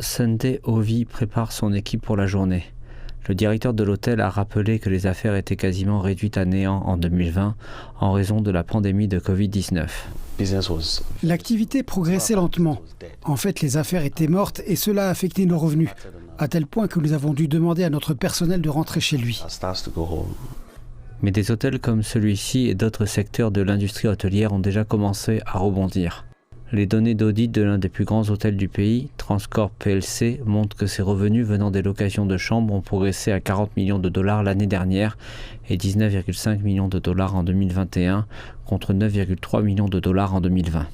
Sunday Ovi prépare son équipe pour la journée. Le directeur de l'hôtel a rappelé que les affaires étaient quasiment réduites à néant en 2020 en raison de la pandémie de Covid-19. L'activité progressait lentement. En fait, les affaires étaient mortes et cela a affecté nos revenus, à tel point que nous avons dû demander à notre personnel de rentrer chez lui. Mais des hôtels comme celui-ci et d'autres secteurs de l'industrie hôtelière ont déjà commencé à rebondir. Les données d'audit de l'un des plus grands hôtels du pays, Transcorp plc, montrent que ses revenus venant des locations de chambres ont progressé à 40 millions de dollars l'année dernière et 19,5 millions de dollars en 2021 contre 9,3 millions de dollars en 2020.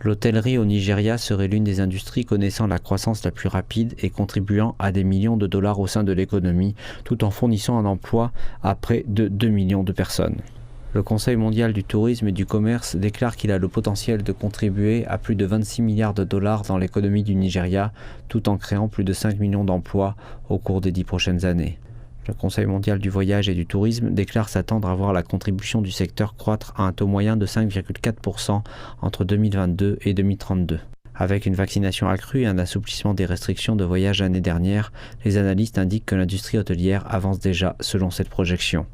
L'hôtellerie au Nigeria serait l'une des industries connaissant la croissance la plus rapide et contribuant à des millions de dollars au sein de l'économie, tout en fournissant un emploi à près de 2 millions de personnes. Le Conseil mondial du tourisme et du commerce déclare qu'il a le potentiel de contribuer à plus de 26 milliards de dollars dans l'économie du Nigeria, tout en créant plus de 5 millions d'emplois au cours des 10 prochaines années. Le Conseil mondial du voyage et du tourisme déclare s'attendre à voir la contribution du secteur croître à un taux moyen de 5,4% entre 2022 et 2032. Avec une vaccination accrue et un assouplissement des restrictions de voyage l'année dernière, les analystes indiquent que l'industrie hôtelière avance déjà selon cette projection.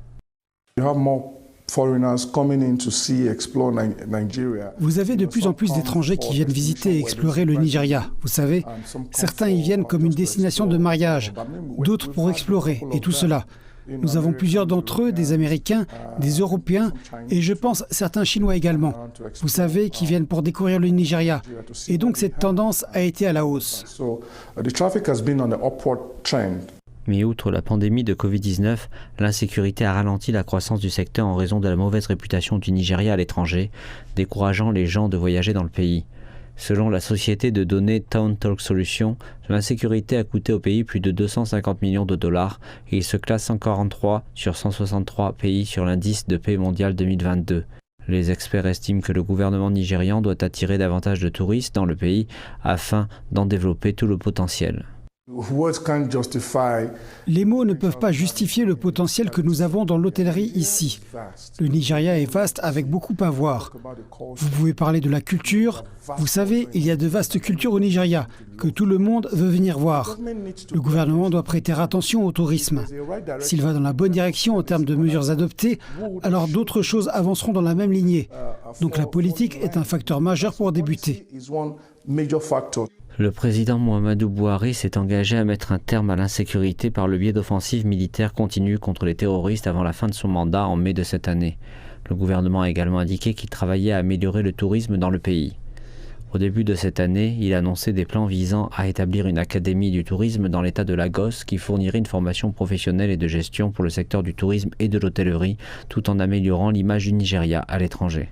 Vous avez de plus en plus d'étrangers qui viennent visiter et explorer le Nigeria. Vous savez, certains y viennent comme une destination de mariage, d'autres pour explorer, et tout cela. Nous avons plusieurs d'entre eux, des Américains, des Européens, et je pense certains Chinois également. Vous savez, qui viennent pour découvrir le Nigeria. Et donc cette tendance a été à la hausse. Mais outre la pandémie de Covid-19, l'insécurité a ralenti la croissance du secteur en raison de la mauvaise réputation du Nigeria à l'étranger, décourageant les gens de voyager dans le pays. Selon la société de données Town Talk Solutions, l'insécurité a coûté au pays plus de 250 millions de dollars et il se classe 143 sur 163 pays sur l'indice de paix mondial 2022. Les experts estiment que le gouvernement nigérian doit attirer davantage de touristes dans le pays afin d'en développer tout le potentiel. Les mots ne peuvent pas justifier le potentiel que nous avons dans l'hôtellerie ici. Le Nigeria est vaste avec beaucoup à voir. Vous pouvez parler de la culture. Vous savez, il y a de vastes cultures au Nigeria que tout le monde veut venir voir. Le gouvernement doit prêter attention au tourisme. S'il va dans la bonne direction en termes de mesures adoptées, alors d'autres choses avanceront dans la même lignée. Donc la politique est un facteur majeur pour débuter. Le président Muhammadu Buhari s'est engagé à mettre un terme à l'insécurité par le biais d'offensives militaires continues contre les terroristes avant la fin de son mandat en mai de cette année. Le gouvernement a également indiqué qu'il travaillait à améliorer le tourisme dans le pays. Au début de cette année, il a annoncé des plans visant à établir une académie du tourisme dans l'état de Lagos qui fournirait une formation professionnelle et de gestion pour le secteur du tourisme et de l'hôtellerie, tout en améliorant l'image du Nigeria à l'étranger.